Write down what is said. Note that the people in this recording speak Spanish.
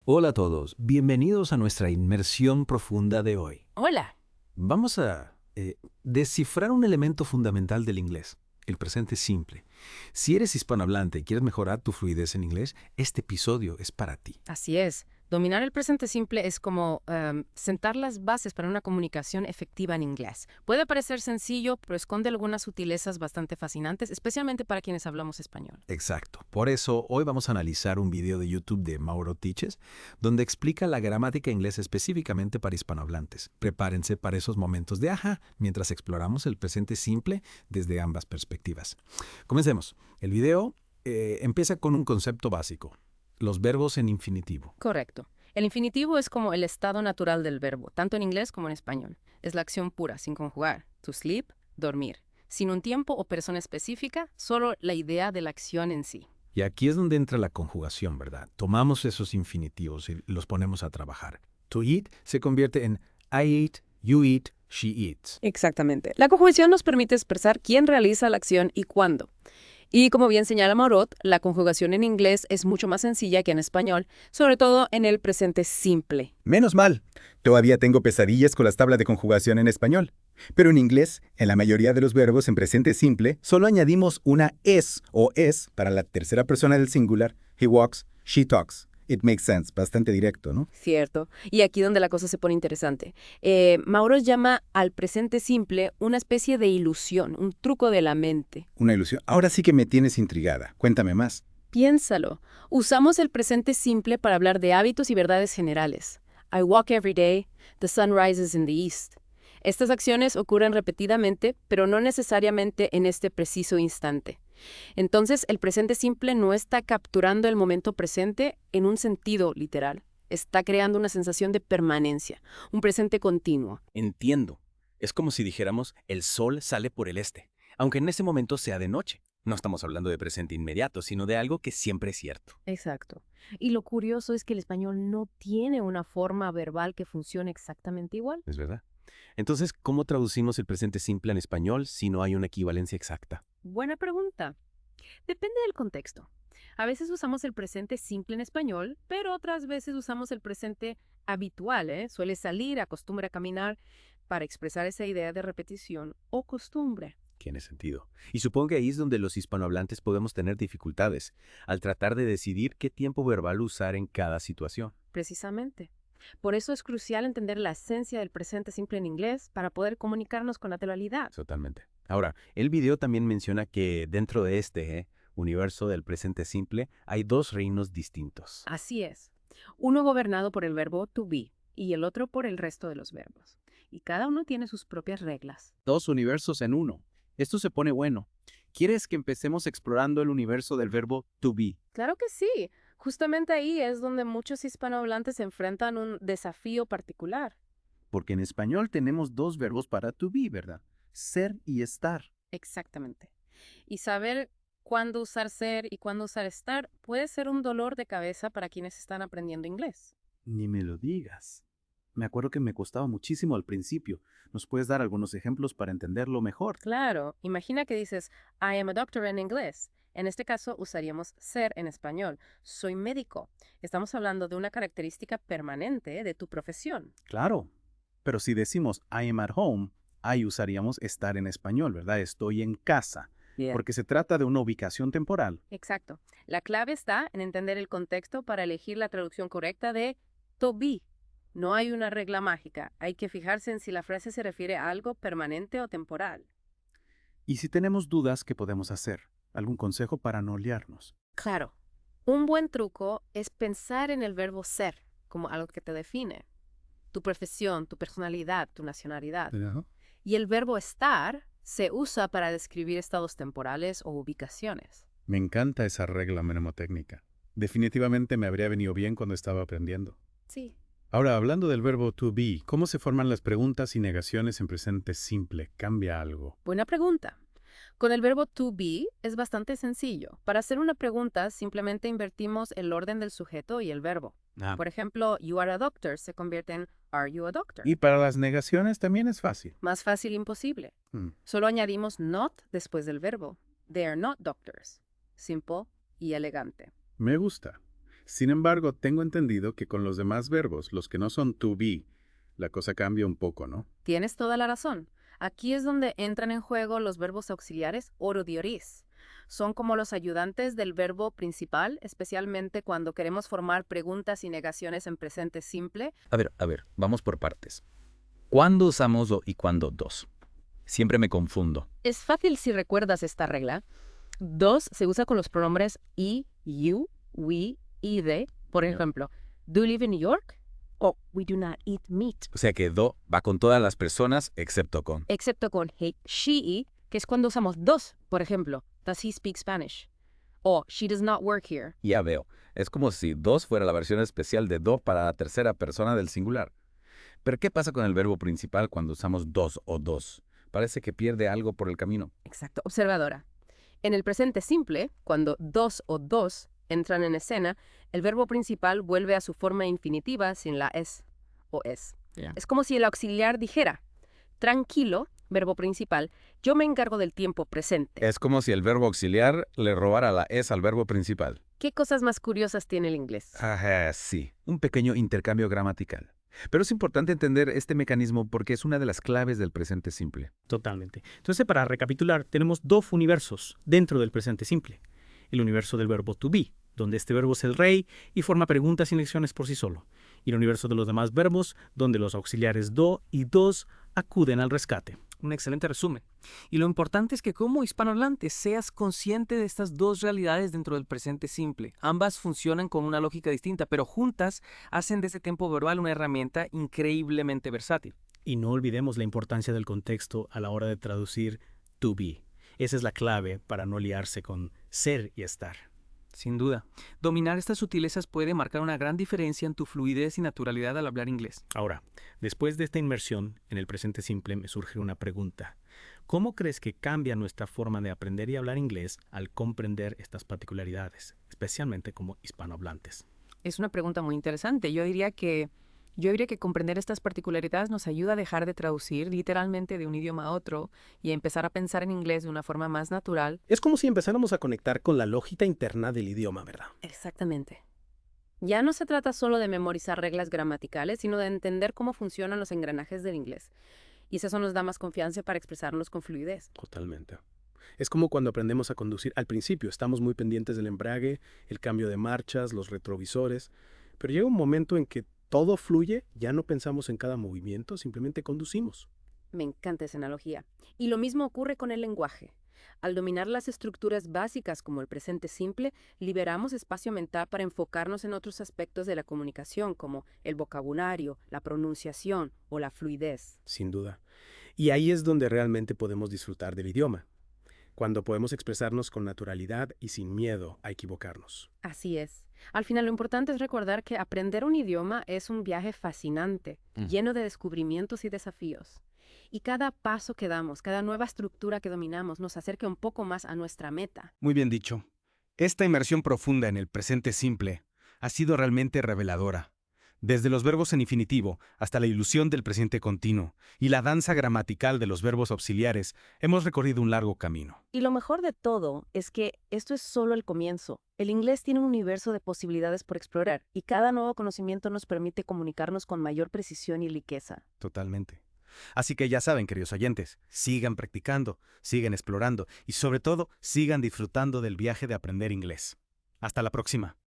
Hola a todos, bienvenidos a nuestra inmersión profunda de hoy. Hola. Vamos a descifrar un elemento fundamental del inglés, el presente simple. Si eres hispanohablante y quieres mejorar tu fluidez en inglés, este episodio es para ti. Así es. Dominar el presente simple es como sentar las bases para una comunicación efectiva en inglés. Puede parecer sencillo, pero esconde algunas sutilezas bastante fascinantes, especialmente para quienes hablamos español. Exacto. Por eso, hoy vamos a analizar un video de YouTube de Mauro Teaches, donde explica la gramática inglesa específicamente para hispanohablantes. Prepárense para esos momentos de ajá, mientras exploramos el presente simple desde ambas perspectivas. Comencemos. El video empieza con un concepto básico: los verbos en infinitivo. Correcto. El infinitivo es como el estado natural del verbo, tanto en inglés como en español. Es la acción pura, sin conjugar. To sleep, dormir. Sin un tiempo o persona específica, solo la idea de la acción en sí. Y aquí es donde entra la conjugación, ¿verdad? Tomamos esos infinitivos y los ponemos a trabajar. To eat se convierte en I eat, you eat, she eats. Exactamente. La conjugación nos permite expresar quién realiza la acción y cuándo. Y como bien señala Maurot, la conjugación en inglés es mucho más sencilla que en español, sobre todo en el presente simple. Menos mal. Todavía tengo pesadillas con las tablas de conjugación en español. Pero en inglés, en la mayoría de los verbos en presente simple, solo añadimos una es o es para la tercera persona del singular. He walks, she talks. It makes sense. Bastante directo, ¿no? Cierto. Y aquí donde la cosa se pone interesante. Maurot llama al presente simple una especie de ilusión, un truco de la mente. Una ilusión. Ahora sí que me tienes intrigada. Cuéntame más. Piénsalo. Usamos el presente simple para hablar de hábitos y verdades generales. I walk every day. The sun rises in the east. Estas acciones ocurren repetidamente, pero no necesariamente en este preciso instante. Entonces, el presente simple no está capturando el momento presente en un sentido literal. Está creando una sensación de permanencia, un presente continuo. Entiendo. Es como si dijéramos, el sol sale por el este, aunque en ese momento sea de noche. No estamos hablando de presente inmediato, sino de algo que siempre es cierto. Exacto. Y lo curioso es que el español no tiene una forma verbal que funcione exactamente igual. ¿Es verdad? Entonces, ¿cómo traducimos el presente simple en español si no hay una equivalencia exacta? Buena pregunta. Depende del contexto. A veces usamos el presente simple en español, pero otras veces usamos el presente habitual, ¿eh? Suele salir, acostumbra a caminar, para expresar esa idea de repetición o costumbre. Tiene sentido. Y supongo que ahí es donde los hispanohablantes podemos tener dificultades, al tratar de decidir qué tiempo verbal usar en cada situación. Precisamente. Por eso es crucial entender la esencia del presente simple en inglés para poder comunicarnos con naturalidad. Totalmente. Ahora, el video también menciona que dentro de este universo del presente simple hay dos reinos distintos. Así es. Uno gobernado por el verbo to be y el otro por el resto de los verbos. Y cada uno tiene sus propias reglas. Dos universos en uno. Esto se pone bueno. ¿Quieres que empecemos explorando el universo del verbo to be? Claro que sí. Justamente ahí es donde muchos hispanohablantes enfrentan un desafío particular. Porque en español tenemos dos verbos para to be, ¿verdad? Ser y estar. Exactamente. Y saber cuándo usar ser y cuándo usar estar puede ser un dolor de cabeza para quienes están aprendiendo inglés. Ni me lo digas. Me acuerdo que me costaba muchísimo al principio. ¿Nos puedes dar algunos ejemplos para entenderlo mejor? Claro, imagina que dices I am a doctor en inglés. En este caso usaríamos ser en español. Soy médico. Estamos hablando de una característica permanente de tu profesión. Claro. Pero si decimos I am at home, ahí usaríamos estar en español, ¿verdad? Estoy en casa. Porque se trata de una ubicación temporal. Exacto. La clave está en entender el contexto para elegir la traducción correcta de to be. No hay una regla mágica. Hay que fijarse en si la frase se refiere a algo permanente o temporal. Y si tenemos dudas, ¿qué podemos hacer? ¿Algún consejo para no liarnos? Claro. Un buen truco es pensar en el verbo ser como algo que te define. Tu profesión, tu personalidad, tu nacionalidad. Y el verbo estar se usa para describir estados temporales o ubicaciones. Me encanta esa regla mnemotécnica. Definitivamente me habría venido bien cuando estaba aprendiendo. Sí. Ahora, hablando del verbo to be, ¿cómo se forman las preguntas y negaciones en presente simple? ¿Cambia algo? Buena pregunta. Con el verbo to be es bastante sencillo. Para hacer una pregunta, simplemente invertimos el orden del sujeto y el verbo. Por ejemplo, you are a doctor se convierte en are you a doctor? Y para las negaciones también es fácil. Más fácil imposible. Solo añadimos not después del verbo. They are not doctors. Simple y elegante. Me gusta. Sin embargo, tengo entendido que con los demás verbos, los que no son to be, la cosa cambia un poco, ¿no? Tienes toda la razón. Aquí es donde entran en juego los verbos auxiliares oro-dioris. Son como los ayudantes del verbo principal, especialmente cuando queremos formar preguntas y negaciones en presente simple. A ver, vamos por partes. ¿Cuándo usamos do y cuándo dos? Siempre me confundo. Es fácil si recuerdas esta regla. Dos se usa con los pronombres I, you, we y they. Por ejemplo, do you live in New York? O we do not eat meat. O sea que do va con todas las personas excepto con. Excepto con he, she, que es cuando usamos dos. Por ejemplo, does he speak Spanish? O she does not work here. Ya veo. Es como si dos fuera la versión especial de do para la tercera persona del singular. Pero ¿qué pasa con el verbo principal cuando usamos dos o dos? Parece que pierde algo por el camino. Exacto. Observadora. En el presente simple, cuando dos o dos entran en escena, el verbo principal vuelve a su forma infinitiva sin la es o es. Yeah. Es como si el auxiliar dijera, tranquilo, verbo principal, yo me encargo del tiempo presente. Es como si el verbo auxiliar le robara la es al verbo principal. ¿Qué cosas más curiosas tiene el inglés? Ajá, sí. Un pequeño intercambio gramatical. Pero es importante entender este mecanismo porque es una de las claves del presente simple. Totalmente. Entonces, para recapitular, tenemos dos universos dentro del presente simple. El universo del verbo to be, donde este verbo es el rey y forma preguntas y lecciones por sí solo. Y el universo de los demás verbos, donde los auxiliares do y dos acuden al rescate. Un excelente resumen. Y lo importante es que como hispanohablante seas consciente de estas dos realidades dentro del presente simple. Ambas funcionan con una lógica distinta, pero juntas hacen de ese tiempo verbal una herramienta increíblemente versátil. Y no olvidemos la importancia del contexto a la hora de traducir to be. Esa es la clave para no liarse con ser y estar. Sin duda. Dominar estas sutilezas puede marcar una gran diferencia en tu fluidez y naturalidad al hablar inglés. Ahora, después de esta inmersión en el presente simple, me surge una pregunta. ¿Cómo crees que cambia nuestra forma de aprender y hablar inglés al comprender estas particularidades, especialmente como hispanohablantes? Es una pregunta muy interesante. Yo diría que comprender estas particularidades nos ayuda a dejar de traducir literalmente de un idioma a otro y a empezar a pensar en inglés de una forma más natural. Es como si empezáramos a conectar con la lógica interna del idioma, ¿verdad? Exactamente. Ya no se trata solo de memorizar reglas gramaticales, sino de entender cómo funcionan los engranajes del inglés. Y eso nos da más confianza para expresarnos con fluidez. Totalmente. Es como cuando aprendemos a conducir. Al principio estamos muy pendientes del embrague, el cambio de marchas, los retrovisores, pero llega un momento en que todo fluye, ya no pensamos en cada movimiento, simplemente conducimos. Me encanta esa analogía. Y lo mismo ocurre con el lenguaje. Al dominar las estructuras básicas como el presente simple, liberamos espacio mental para enfocarnos en otros aspectos de la comunicación, como el vocabulario, la pronunciación o la fluidez. Sin duda. Y ahí es donde realmente podemos disfrutar del idioma, cuando podemos expresarnos con naturalidad y sin miedo a equivocarnos. Así es. Al final, lo importante es recordar que aprender un idioma es un viaje fascinante, lleno de descubrimientos y desafíos. Y cada paso que damos, cada nueva estructura que dominamos, nos acerca un poco más a nuestra meta. Muy bien dicho. Esta inmersión profunda en el presente simple ha sido realmente reveladora. Desde los verbos en infinitivo hasta la ilusión del presente continuo y la danza gramatical de los verbos auxiliares, hemos recorrido un largo camino. Y lo mejor de todo es que esto es solo el comienzo. El inglés tiene un universo de posibilidades por explorar y cada nuevo conocimiento nos permite comunicarnos con mayor precisión y riqueza. Totalmente. Así que ya saben, queridos oyentes, sigan practicando, sigan explorando y sobre todo, sigan disfrutando del viaje de aprender inglés. Hasta la próxima.